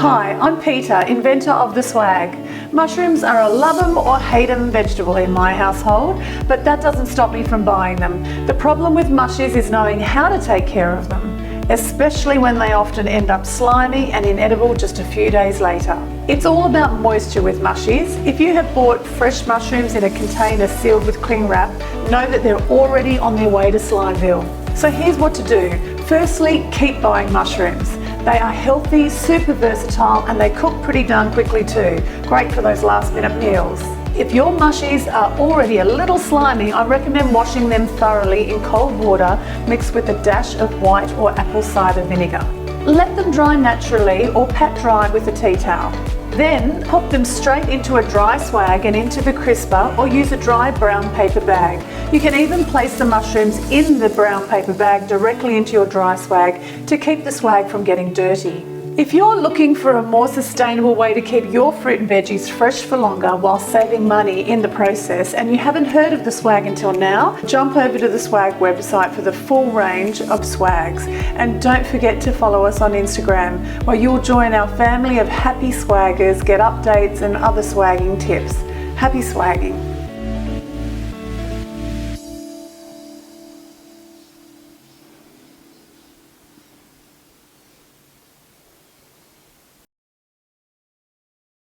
Hi, I'm Peter, inventor of the swag. Mushrooms are a love 'em or hate 'em vegetable in my household, but that doesn't stop me from buying them. The problem with mushies is knowing how to take care of them, especially when they often end up slimy and inedible just a few days later. It's all about moisture with mushies. If you have bought fresh mushrooms in a container sealed with cling wrap, know that they're already on their way to Slimeville. So here's what to do. Firstly, keep buying mushrooms. They are healthy, super versatile, and they cook pretty darn quickly too. Great for those last minute meals. If your mushies are already a little slimy, I recommend washing them thoroughly in cold water mixed with a dash of white or apple cider vinegar. Let them dry naturally or pat dry with a tea towel. Then pop them straight into a dry swag and into the crisper, or use a dry brown paper bag. You can even place the mushrooms in the brown paper bag directly into your dry swag to keep the swag from getting dirty. If you're looking for a more sustainable way to keep your fruit and veggies fresh for longer while saving money in the process, and you haven't heard of the swag until now, jump over to the swag website for the full range of swags. And don't forget to follow us on Instagram, where you'll join our family of happy swaggers, get updates and other swagging tips. Happy swagging.